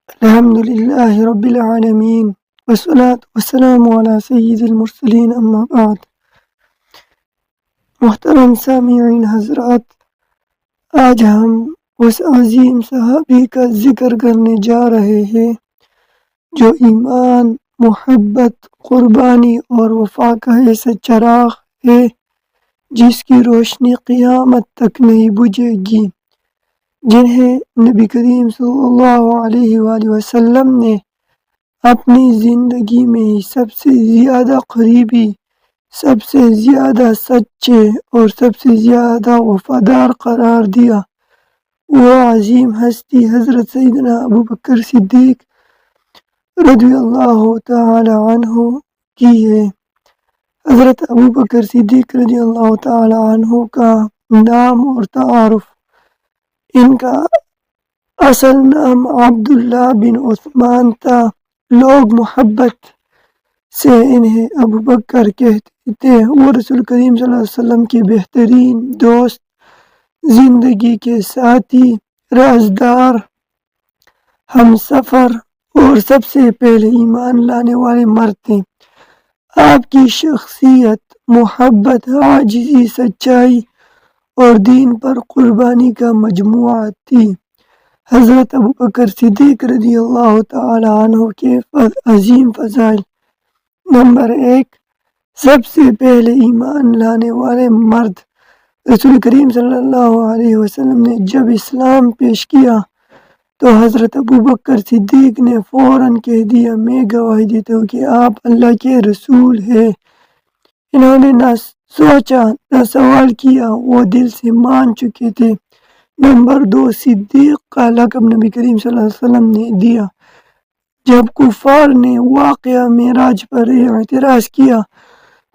الحمد لله رب العالمين والصلاة والسلام على سید المرسلین اما بعد۔ محترم سامعین حضرات، آج ہم اس عظیم صحابی کا ذکر کرنے جا رہے ہیں جو ایمان، محبت، قربانی اور وفا کا ایسا چراغ ہے جس کی روشنی قیامت تک نہیں بجھے گی، جنہیں نبی کریم صلی اللہ علیہ وآلہ وسلم نے اپنی زندگی میں سب سے زیادہ قریبی، سب سے زیادہ سچے اور سب سے زیادہ وفادار قرار دیا۔ وہ عظیم ہستی حضرت سیدنا ابوبکر صدیق رضی اللہ تعالی عنہ کی ہے۔ حضرت ابوبکر صدیق رضی اللہ تعالی عنہ کا نام اور تعارف: ان کا اصل نام عبداللہ بن عثمان تھا۔ لوگ محبت سے انہیں ابو بکر کہتے تھے۔ وہ رسول کریم صلی اللہ علیہ وسلم کے بہترین دوست، زندگی کے ساتھی، رازدار، ہم سفر اور سب سے پہلے ایمان لانے والے مرد تھے۔ آپ کی شخصیت محبت، عاجزی، سچائی اور دین پر قربانی کا مجموعہ تھی۔ حضرت ابوبکر صدیق رضی اللہ تعالی عنہ کے عظیم فضائل: نمبر 1، سب سے پہلے ایمان لانے والے مرد۔ رسول کریم صلی اللہ علیہ وسلم نے جب اسلام پیش کیا تو حضرت ابوبکر صدیق نے فوراً کہہ دیا: میں گواہی دیتا ہوں کہ آپ اللہ کے رسول ہیں۔ انہوں نے نہ سوچا نہ سوال کیا، وہ دل سے مان چکے تھے۔ نمبر 2، صدیق کا لقب نبی کریم صلی اللہ علیہ وسلم نے دیا۔ جب کفار نے واقعہ معراج پر اعتراض کیا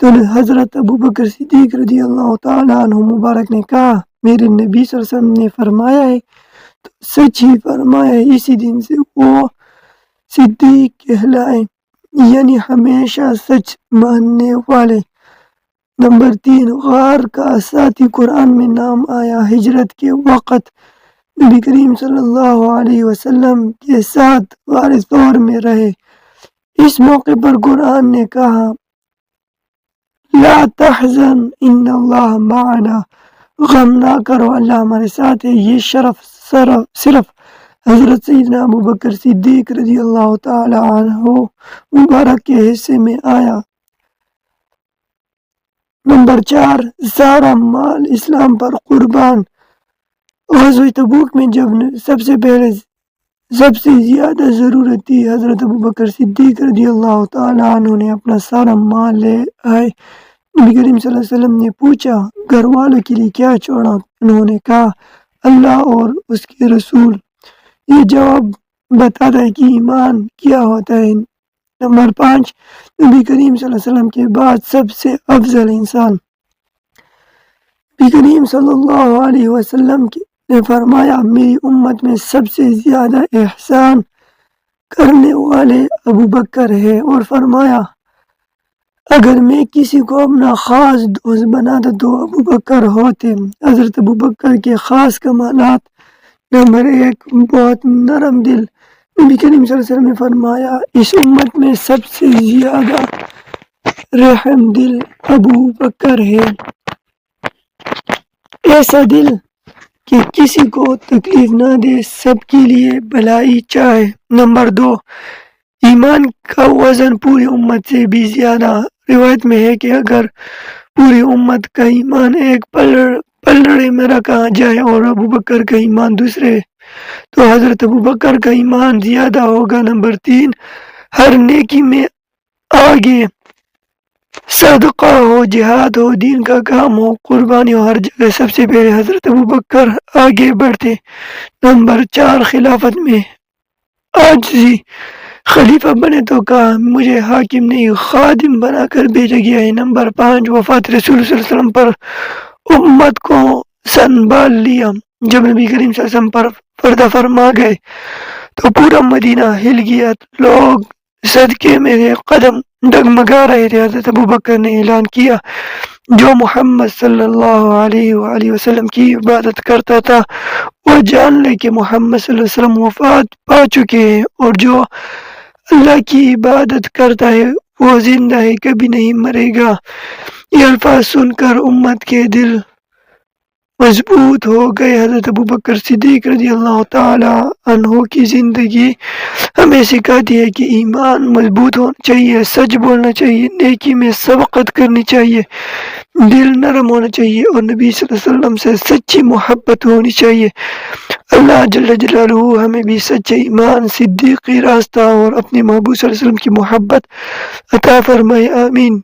تو حضرت ابوبکر صدیق رضی اللہ تعالیٰ عنہ مبارک نے کہا: میرے نبی صلی اللہ علیہ وسلم نے فرمایا ہے تو سچ ہی فرمایا ہے۔ اسی دن سے وہ صدیق کہلائے، یعنی ہمیشہ سچ ماننے والے۔ نمبر 3، غار کا ساتھی۔ قرآن میں نام آیا۔ ہجرت کے وقت نبی کریم صلی اللہ علیہ وسلم کے ساتھ غار ثور میں رہے۔ اس موقع پر قرآن نے کہا: لا تحزن ان اللہ معنا، غم نہ کرو، اللہ ہمارے ساتھ ہے۔ یہ شرف صرف حضرت سیدنا ابوبکر صدیق رضی اللہ تعالی عنہ مبارک کے حصے میں آیا۔ نمبر 4، سارا مال اسلام پر قربان۔ غزوہ تبوک میں جب سب سے زیادہ ضرورت تھی، حضرت ابوبکر صدیق رضی اللہ تعالی عنہ نے اپنا سارا مال لے آئے۔ نبی کریم صلی اللہ علیہ وسلم نے پوچھا: گھر والوں کے لیے کیا چھوڑا؟ انہوں نے کہا: اللہ اور اس کے رسول۔ یہ جواب بتاتا ہے کہ ایمان کیا ہوتا ہے۔ نمبر 5، نبی کریم صلی اللہ علیہ وسلم کے بعد سب سے افضل انسان۔ نبی کریم صلی اللہ علیہ وسلم نے فرمایا: میری امت میں سب سے زیادہ احسان کرنے والے ابوبکر ہے، اور فرمایا: اگر میں کسی کو اپنا خاص دوست بناتا تو ابوبکر ہوتے۔ حضرت ابوبکر کے خاص کمالات: نمبر 1، بہت نرم دل۔ نبی کریم صلی اللہ علیہ وسلم نے فرمایا: اس امت میں سب سے زیادہ رحم دل ابوبکر ہے۔ ایسا دل کہ کسی کو تکلیف نہ دے، سب کے لیے بھلائی چاہے۔ نمبر 2، ایمان کا وزن پوری امت سے بھی زیادہ۔ روایت میں ہے کہ اگر پوری امت کا ایمان ایک پلڑے میں رکھا جائے اور ابوبکر کا ایمان دوسرے، تو حضرت ابوبکر کا ایمان زیادہ ہوگا۔ نمبر 3، ہر نیکی میں آگے، صدقہ ہو، جہاد ہو، دین کا کام ہو، قربانی ہو، ہر جگہ سب سے پہلے حضرت ابوبکر آگے بڑھتے۔ نمبر 4، خلافت میں عاجزی۔ خلیفہ بنے تو کہا: مجھے حاکم نہیں، خادم بنا کر بھیجا گیا ہے۔ نمبر 5، وفات رسول صلی اللہ علیہ وسلم پر امت کو سنبھال لیا۔ جب نبی کریم صلی اللہ علیہ وسلم پر پردہ فرما گئے تو پورا مدینہ ہل گیا۔ لوگ صدقے میں قدم ڈگمگا رہے تھے، حضرت ابوبکر نے اعلان کیا، جو محمد صلی اللہ علیہ وآلہ وسلم کی عبادت کرتا تھا وہ جان لے کہ محمد صلی اللہ علیہ وسلم وفات پا چکے ہیں، اور جو اللہ کی عبادت کرتا ہے وہ زندہ ہے، کبھی نہیں مرے گا۔ یہ الفاظ سن کر امت کے دل مضبوط ہو گئے۔ حضرت ابوبکر صدیق رضی اللہ تعالی عنہ کی زندگی ہمیں سکھاتی ہے کہ ایمان مضبوط ہونا چاہیے، سچ بولنا چاہیے، نیکی میں سبقت کرنی چاہیے، دل نرم ہونا چاہیے، اور نبی صلی اللہ علیہ وسلم سے سچی محبت ہونی چاہیے۔ اللہ جل جلالہ ہمیں بھی سچے ایمان، صدیقی راستہ اور اپنے محبوب صلی اللہ علیہ وسلم کی محبت عطا فرمائے، آمین۔